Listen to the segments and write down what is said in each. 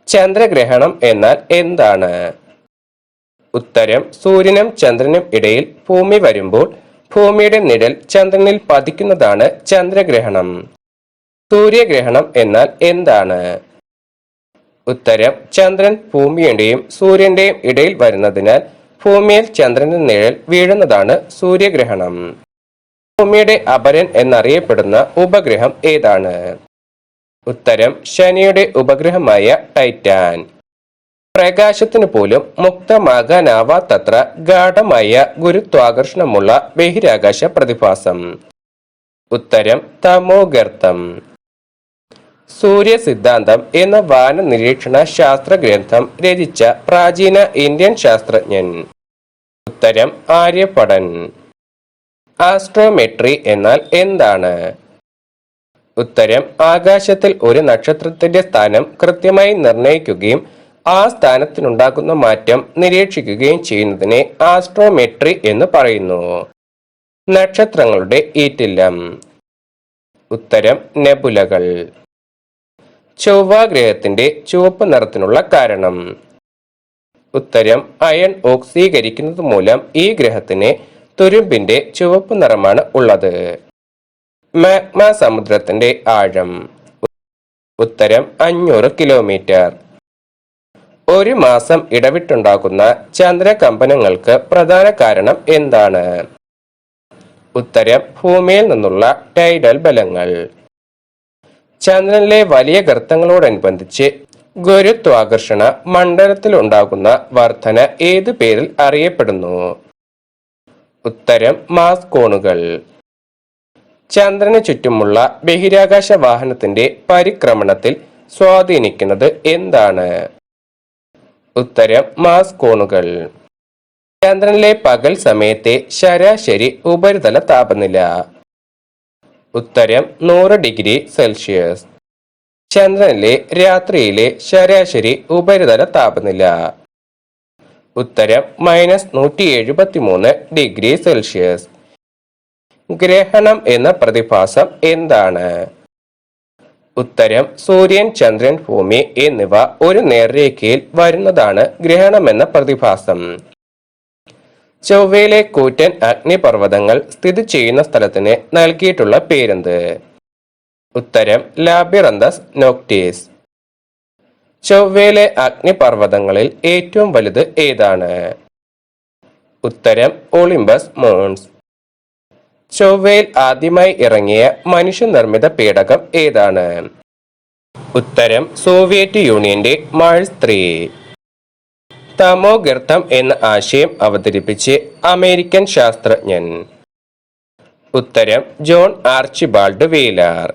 ചന്ദ്രഗ്രഹണം എന്നാൽ എന്താണ്? ഉത്തരം: സൂര്യനും ചന്ദ്രനും ഇടയിൽ ഭൂമി വരുമ്പോൾ ഭൂമിയുടെ നിഴൽ ചന്ദ്രനിൽ പതിക്കുന്നതാണ് ചന്ദ്രഗ്രഹണം. സൂര്യഗ്രഹണം എന്നാൽ എന്താണ്? ഉത്തരം: ചന്ദ്രൻ ഭൂമിയുടെയും സൂര്യന്റെയും ഇടയിൽ വരുന്നതിനാൽ ഭൂമിയിൽ ചന്ദ്രന്റെ നിഴൽ വീഴുന്നതാണ് സൂര്യഗ്രഹണം. ഭൂമിയുടെ അപരൻ എന്നറിയപ്പെടുന്ന ഉപഗ്രഹം ഏതാണ്? ഉത്തരം: ശനിയുടെ ഉപഗ്രഹമായ ടൈറ്റാൻ. പ്രകാശത്തിനു പോലും മുക്തമാകാനാവാത്തത്ര ഗാഢമായ ഗുരുത്വാകർഷണമുള്ള ബഹിരാകാശ പ്രതിഭാസം. ഉത്തരം: തമോഗർത്തം. സൂര്യ സിദ്ധാന്തം എന്ന വാന നിരീക്ഷണ ശാസ്ത്ര ഗ്രന്ഥം രചിച്ച പ്രാചീന ഇന്ത്യൻ ശാസ്ത്രജ്ഞൻ. ഉത്തരം: ആര്യഭടൻ. ആസ്ട്രോമെട്രി എന്നാൽ എന്താണ്? ഉത്തരം: ആകാശത്തിൽ ഒരു നക്ഷത്രത്തിന്റെ സ്ഥാനം കൃത്യമായി നിർണയിക്കുകയും ആ സ്ഥാനത്തിനുണ്ടാകുന്ന മാറ്റം നിരീക്ഷിക്കുകയും ചെയ്യുന്നതിനെ ആസ്ട്രോമെട്രി എന്ന് പറയുന്നു. നക്ഷത്രങ്ങളുടെ ഈറ്റില്ലം. ഉത്തരം: നെബുലകൾ. ചൊവ്വ ഗ്രഹത്തിന്റെ ചുവപ്പ് നിറത്തിനുള്ള കാരണം. ഉത്തരം: അയൺ ഓക്സീകരിക്കുന്നത് മൂലം ഈ ഗ്രഹത്തിന് തുരുമ്പിന്റെ ചുവപ്പ് നിറമാണ് ഉള്ളത്. മാഗ്മ സമുദ്രത്തിന്റെ ആഴം. ഉത്തരം: 500 കിലോമീറ്റർ. ഒരു മാസം ഇടവിട്ടുണ്ടാകുന്ന ചന്ദ്രകമ്പനങ്ങൾക്ക് പ്രധാന കാരണം എന്താണ്? ഉത്തരം: ഭൂമിയിൽ നിന്നുള്ള ടൈഡൽ ബലങ്ങൾ. ചന്ദ്രനിലെ വലിയ ഗർത്തങ്ങളോടനുബന്ധിച്ച് ഗുരുത്വാകർഷണ മണ്ഡലത്തിൽ ഉണ്ടാകുന്ന വർധന ഏതു പേരിൽ അറിയപ്പെടുന്നു? ഉത്തരം: മാസ് കോണുകൾ. ചന്ദ്രന് ചുറ്റുമുള്ള ബഹിരാകാശ വാഹനത്തിന്റെ പരിക്രമണത്തിൽ സ്വാധീനിക്കുന്നത് എന്താണ്? ഉത്തരം: മാസ് കോണുകൾ. ചന്ദ്രനിലെ പകൽ സമയത്തെ ശരാശരി ഉപരിതല താപനില. ഉത്തരം: 100 ഡിഗ്രി സെൽഷ്യസ്. ചന്ദ്രനിലെ രാത്രിയിലെ ശരാശരി ഉപരിതല താപനില. ഉത്തരം: -173 ഡിഗ്രി സെൽഷ്യസ്. ഗ്രഹണം എന്ന പ്രതിഭാസം എന്താണ്? ഉത്തരം: സൂര്യൻ, ചന്ദ്രൻ, ഭൂമി എന്നിവ ഒരു നേർരേഖയിൽ വരുന്നതാണ് ഗ്രഹണമെന്ന പ്രതിഭാസം. ചൊവ്വയിലെ കൂറ്റൻ അഗ്നിപർവ്വതങ്ങൾ സ്ഥിതി ചെയ്യുന്ന സ്ഥലത്തിന് നൽകിയിട്ടുള്ള പേരെന്ത്? ഉത്തരം: ലാബിറന്തസ് നോക്ടീസ്. ചൊവ്വയിലെ അഗ്നിപർവ്വതങ്ങളിൽ ഏറ്റവും വലുത് ഏതാണ്? ഉത്തരം: ഒളിമ്പസ് മോൺസ്. ചൊവ്വയിൽ ആദ്യമായി ഇറങ്ങിയ മനുഷ്യനിർമ്മിത പേടകം ഏതാണ്? ഉത്തരം: സോവിയറ്റ് യൂണിയന്റെ മാഴ്സ് 3. തമോഗർത്തം എന്ന ആശയം അവതരിപ്പിച്ച് അമേരിക്കൻ ശാസ്ത്രജ്ഞൻ. ഉത്തരം: ജോൺ ആർച്ചിബാൾഡ് വീലർ.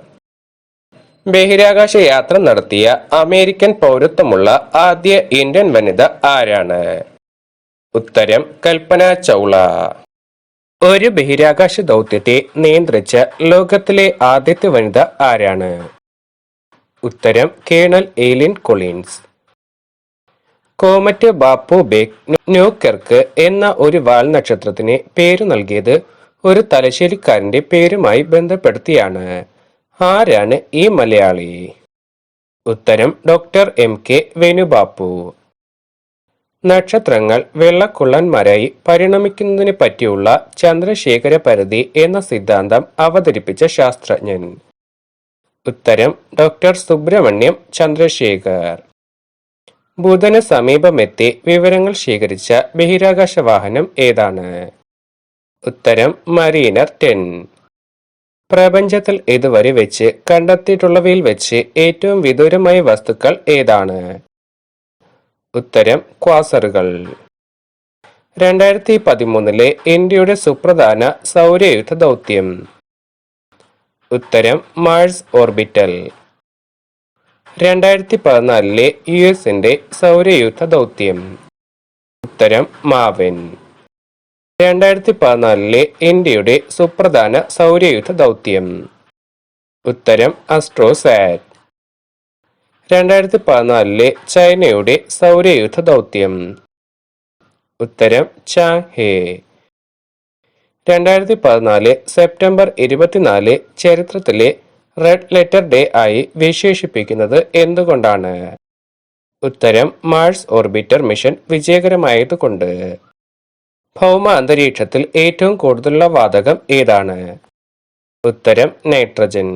ബഹിരാകാശ യാത്ര നടത്തിയ അമേരിക്കൻ പൗരത്വമുള്ള ആദ്യ ഇന്ത്യൻ വനിത ആരാണ്? ഉത്തരം: കൽപ്പന ചൗള. ഒരു ബഹിരാകാശ ദൗത്യത്തെ നിയന്ത്രിച്ച ലോകത്തിലെ ആദ്യത്തെ വനിത ആരാണ്? ഉത്തരം: കേണൽ എയ്ലിൻ കൊളിൻസ്. കോമറ്റ് ബാപ്പോ ബേഗ് ന്യൂകെർക്ക് എന്ന ഒരു വാൽ നക്ഷത്രത്തിന് പേരു നൽകിയത് ഒരു തലശ്ശേരിക്കാരന്റെ പേരുമായി ബന്ധപ്പെടുത്തിയാണ്. ആരാണ് ഈ മലയാളി? ഉത്തരം: ഡോക്ടർ MK വേണുബാപ്പു. നക്ഷത്രങ്ങൾ വെള്ളക്കുള്ളന്മാരായി പരിണമിക്കുന്നതിനെ പറ്റിയുള്ള ചന്ദ്രശേഖര പരിധി എന്ന സിദ്ധാന്തം അവതരിപ്പിച്ച ശാസ്ത്രജ്ഞൻ. ഉത്തരം: ഡോക്ടർ സുബ്രഹ്മണ്യം ചന്ദ്രശേഖർ. ബുധന് സമീപമെത്തി വിവരങ്ങൾ ശേഖരിച്ച ബഹിരാകാശ വാഹനം ഏതാണ്? ഉത്തരം: മരീനർ 10. പ്രപഞ്ചത്തിൽ ഇതുവരെ വെച്ച് കണ്ടെത്തിയിട്ടുള്ളവയിൽ വെച്ച് ഏറ്റവും വിദൂരമായ വസ്തുക്കൾ ഏതാണ്? ഉത്തരം: ക്വാസറുകൾ. 2013 ഇന്ത്യയുടെ സുപ്രധാന സൗരയൂഥ ദൗത്യം. ഉത്തരം: മാഴ്സ് ഓർബിറ്റൽ. 2014 US സൗരയൂഥ ദൗത്യം. ഉത്തരം: മാവിൻ. 2014 ഇന്ത്യയുടെ സുപ്രധാന സൗരയൂഥ ദൗത്യം. ഉത്തരം: അസ്ട്രോസാറ്റ്. 2014 ചൈനയുടെ സൗരയൂഥ ദൗത്യം. ഉത്തരം: ചാങ്ഹെ. 2014 സെപ്റ്റംബർ 24 ചരിത്രത്തിലെ റെഡ് ലെറ്റർ ഡേ ആയി വിശേഷിപ്പിക്കുന്നത് എന്തുകൊണ്ടാണ്? ഉത്തരം മാർസ് ഓർബിറ്റർ മിഷൻ വിജയകരമായതുകൊണ്ട്. ഭൗമ അന്തരീക്ഷത്തിൽ ഏറ്റവും കൂടുതലുള്ള വാതകം ഏതാണ്? ഉത്തരം നൈട്രജൻ.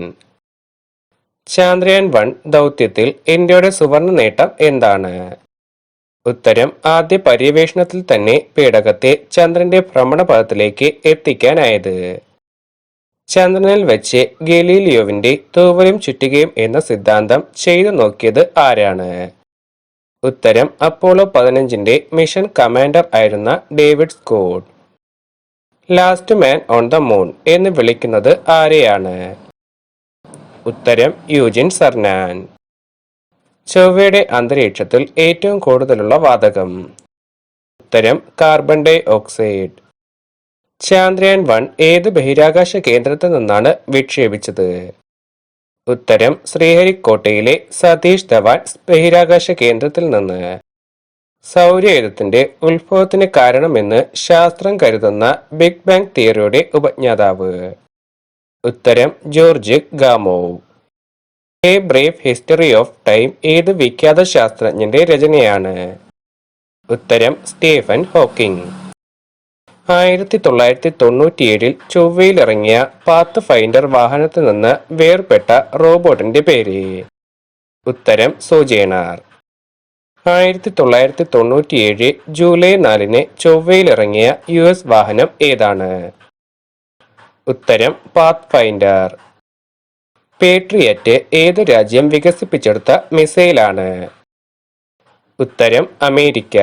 ചാന്ദ്രയാൻ-1 ദൗത്യത്തിൽ ഇന്ത്യയുടെ സുവർണ നേട്ടം എന്താണ്? ഉത്തരം ആദ്യ പര്യവേഷണത്തിൽ തന്നെ പേടകത്തെ ചന്ദ്രന്റെ ഭ്രമണപഥത്തിലേക്ക് എത്തിക്കാനായത്. ചന്ദ്രനിൽ വെച്ച് ഗലീലിയോവിന്റെ തൂവലും ചുറ്റികയും എന്ന സിദ്ധാന്തം ചെയ്തു നോക്കിയത് ആരാണ്? ഉത്തരം അപ്പോളോ 15ന്റെ മിഷൻ കമാൻഡർ ആയിരുന്ന David Scott. Last man on the moon എന്ന് വിളിക്കുന്നത് ആരെയാണ്? ഉത്തരം യൂജിൻ സർനാൻ. ചൊവ്വയുടെ അന്തരീക്ഷത്തിൽ ഏറ്റവും കൂടുതലുള്ള വാതകം? ഉത്തരം കാർബൺ ഡൈ ഓക്സൈഡ്. ചാന്ദ്രയാൻ-1 ഏത് ബഹിരാകാശ കേന്ദ്രത്തിൽ നിന്നാണ് വിക്ഷേപിച്ചത്? ഉത്തരം ശ്രീഹരിക്കോട്ടയിലെ സതീഷ് ധവാൻ ബഹിരാകാശ കേന്ദ്രത്തിൽ നിന്ന്. സൗരയൂഥത്തിന്റെ ഉത്ഭവത്തിന് കാരണമെന്ന് ശാസ്ത്രം കരുതുന്ന ബിഗ് ബാങ് തിയറിയുടെ ഉപജ്ഞാതാവ്? ഉത്തരം George Gamow. A brief history of time ഏത് വിഖ്യാത ശാസ്ത്രജ്ഞന്റെ രചനയാണ്? ഉത്തരം സ്റ്റീഫൻ ഹോക്കിംഗ്. 1997 ചൊവ്വയിലിറങ്ങിയ പാത്ത് ഫൈൻഡർ വാഹനത്തിൽ നിന്ന് വേർപെട്ട റോബോട്ടിന്റെ പേര്? ഉത്തരം സോജേണർ. 1997 ജൂലൈ 4 ചൊവ്വയിലിറങ്ങിയ US വാഹനം ഏതാണ്? ഉത്തരം പാത്ത് ഫൈൻഡർ. പേട്രിയറ്റ് ഏത് രാജ്യം വികസിപ്പിച്ചെടുത്ത മിസൈലാണ്? ഉത്തരം അമേരിക്ക.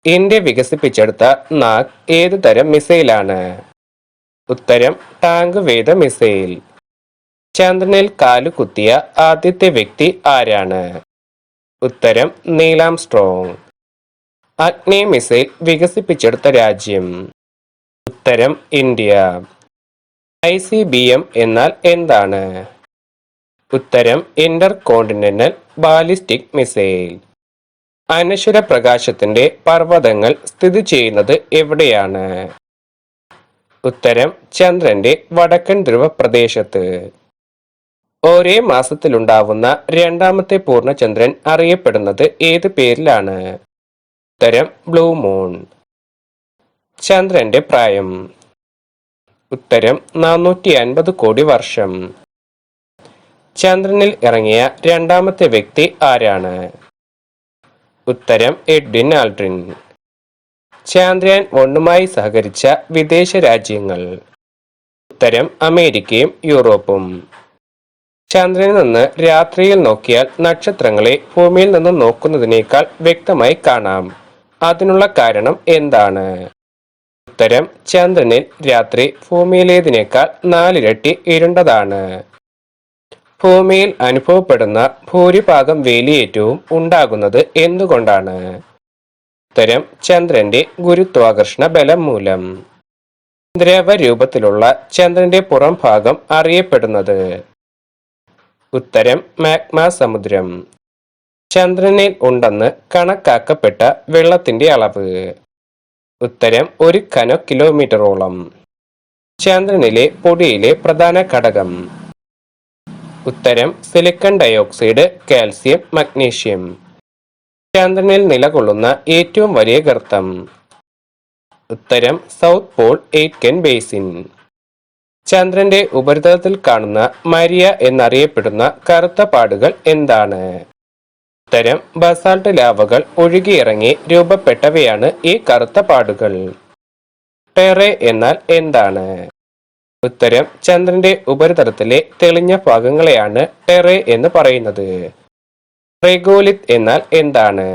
ഇന്ത്യ വികസിപ്പിച്ചെടുത്ത നാഗ് ഏത് തരം മിസൈലാണ്? ഉത്തരം ടാങ്ക് വേദ മിസൈൽ. ചന്ദ്രനിൽ കാലുകുത്തിയ ആദ്യത്തെ വ്യക്തി ആരാണ്? ഉത്തരം നീൽ ആംസ്ട്രോങ്. അഗ്നി മിസൈൽ വികസിപ്പിച്ചെടുത്ത രാജ്യം? ഉത്തരം ഇന്ത്യ. ICBM എന്നാൽ എന്താണ്? ഉത്തരം ഇന്റർ കോണ്ടിനെന്റൽ ബാലിസ്റ്റിക് മിസൈൽ. അനശ്വര പ്രകാശത്തിന്റെ പർവ്വതങ്ങൾ സ്ഥിതി ചെയ്യുന്നത് എവിടെയാണ്? ഉത്തരം ചന്ദ്രന്റെ വടക്കൻ ധ്രുവ പ്രദേശത്ത്. ഒരേ മാസത്തിലുണ്ടാവുന്ന രണ്ടാമത്തെ പൂർണ്ണചന്ദ്രൻ അറിയപ്പെടുന്നത് ഏത് പേരിലാണ്? ഉത്തരം ബ്ലൂ മൂൺ. ചന്ദ്രന്റെ പ്രായം? ഉത്തരം 450 കോടി വർഷം. ചന്ദ്രനിൽ ഇറങ്ങിയ രണ്ടാമത്തെ വ്യക്തി ആരാണ്? ഉത്തരം എഡ്വിൻ ആൽഡ്രിൻ. ചാന്ദ്രയാൻ-1മായി സഹകരിച്ച വിദേശ രാജ്യങ്ങൾ? ഉത്തരം അമേരിക്കയും യൂറോപ്പും. ചന്ദ്രനിൽ നിന്ന് രാത്രിയിൽ നോക്കിയാൽ നക്ഷത്രങ്ങളെ ഭൂമിയിൽ നിന്ന് നോക്കുന്നതിനേക്കാൾ വ്യക്തമായി കാണാം. അതിനുള്ള കാരണം എന്താണ്? ഉത്തരം ചന്ദ്രനിൽ രാത്രി ഭൂമിയിലേതിനേക്കാൾ 4 ഇരട്ടി ഇരുണ്ടതാണ്. ഭൂമിയിൽ അനുഭവപ്പെടുന്ന ഭൂരിഭാഗം വേലിയേറ്റവും ഉണ്ടാകുന്നത് എന്തുകൊണ്ടാണ്? ഉത്തരം ചന്ദ്രന്റെ ഗുരുത്വാകർഷണ ബലം മൂലം. ദ്രവരൂപത്തിലുള്ള ചന്ദ്രന്റെ പുറം ഭാഗം അറിയപ്പെടുന്നത്? ഉത്തരം മാഗ്മ സമുദ്രം. ചന്ദ്രനിൽ ഉണ്ടെന്ന് കണക്കാക്കപ്പെട്ട വെള്ളത്തിന്റെ അളവ്? ഉത്തരം 1 ഘനകിലോമീറ്ററോളം. ചന്ദ്രനിലെ പൊടിയിലെ പ്രധാന ഘടകം? ഉത്തരം സിലിക്കൺ ഡയോക്സൈഡ്, കാൽസ്യം, മഗ്നീഷ്യം. ചന്ദ്രനിൽ നിലകൊള്ളുന്ന ഏറ്റവും വലിയ ഗർത്തം? ഉത്തരം സൗത്ത് പോൾ എയ്റ്റ്കൻ ബേസിൻ. ചന്ദ്രന്റെ ഉപരിതലത്തിൽ കാണുന്ന മരിയ എന്നറിയപ്പെടുന്ന കറുത്ത പാടുകൾ എന്താണ്? ഉത്തരം ബസാൾട്ട് ലാവകൾ ഒഴുകിയിറങ്ങി രൂപപ്പെട്ടവയാണ് ഈ കറുത്ത പാടുകൾ. ടെറെ എന്നാൽ എന്താണ്? ഉത്തരം ചന്ദ്രന്റെ ഉപരിതലത്തിലെ തെളിഞ്ഞ ഭാഗങ്ങളെയാണ് ടെറെ എന്ന് പറയുന്നത്. റെഗോലിത്ത് എന്നാൽ എന്താണ്?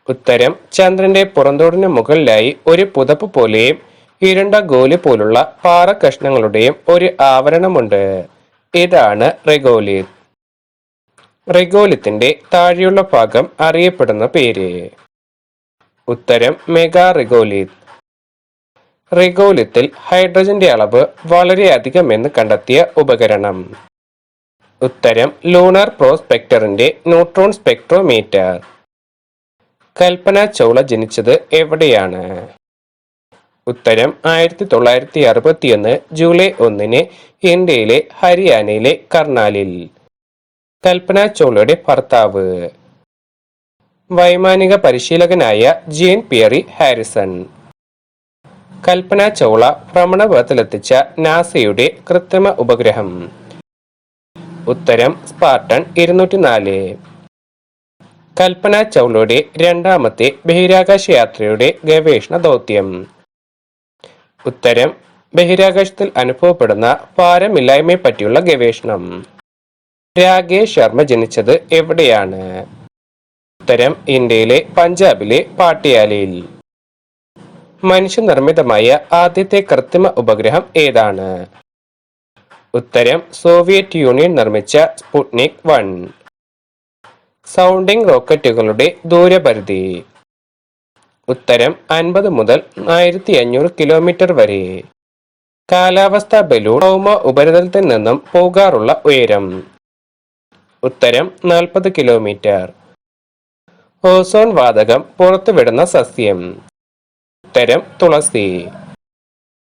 ഉത്തരം ചന്ദ്രന്റെ പുറന്തോടിന് മുകളിലായി ഒരു പുതപ്പ് പോലെയും ഇരുണ്ട ഗോലി പോലുള്ള പാറ കഷ്ണങ്ങളുടെയും ഒരു ആവരണമുണ്ട്. ഇതാണ് റെഗോലിത്ത്. റെഗോലിത്തിന്റെ താഴെയുള്ള ഭാഗം അറിയപ്പെടുന്ന പേര്? ഉത്തരം മെഗാ റെഗോലിത്ത്. റെഗോലിത്തിൽ ഹൈഡ്രജന്റെ അളവ് വളരെയധികം എന്ന് കണ്ടെത്തിയ ഉപകരണം? ഉത്തരം lunar പ്രോസ്പെക്ടറിന്റെ neutron spectrometer. Kalpana Chawla ജനിച്ചത് എവിടെയാണ്? ഉത്തരം 1961 ജൂലൈ 1 ഇന്ത്യയിലെ ഹരിയാനയിലെ കർണാലിൽ. കൽപ്പന ചൗളയുടെ ഭർത്താവ്? വൈമാനിക പരിശീലകനായ ജീൻ പിയറി ഹാരിസൺ. കൽപ്പന ചൗള ഭ്രമണപഥത്തിലെത്തിച്ച നാസയുടെ കൃത്രിമ ഉപഗ്രഹം? ഉത്തരം സ്പാർട്ടൺ 204. കൽപ്പന ചൗളയുടെ രണ്ടാമത്തെ ബഹിരാകാശ യാത്രയുടെ ഗവേഷണ ദൗത്യം? ഉത്തരം ബഹിരാകാശത്തിൽ അനുഭവപ്പെടുന്ന ഭാരമില്ലായ്മയെ പറ്റിയുള്ള ഗവേഷണം. രാകേഷ് ശർമ്മ ജനിച്ചത് എവിടെയാണ്? ഉത്തരം ഇന്ത്യയിലെ പഞ്ചാബിലെ പാട്ടിയാലയിൽ. മനുഷ്യനിർമ്മിതമായ ആദ്യത്തെ കൃത്രിമ ഉപഗ്രഹം ഏതാണ്? ഉത്തരം സോവിയറ്റ് യൂണിയൻ നിർമ്മിച്ച സ്പുട്നിക് 1. സൗണ്ടിംഗ് റോക്കറ്റുകളുടെ ദൂരപരിധി? ഉത്തരം 50 മുതൽ 1500 കിലോമീറ്റർ വരെ. കാലാവസ്ഥാ ബലൂൺ ഭൗമ ഉപരിതലത്തിൽ നിന്നും പോകാറുള്ള ഉയരം? ഉത്തരം 40 കിലോമീറ്റർ. ഓസോൺ വാതകം പുറത്തുവിടുന്ന സസ്യം? ഉത്തരം തുളസി.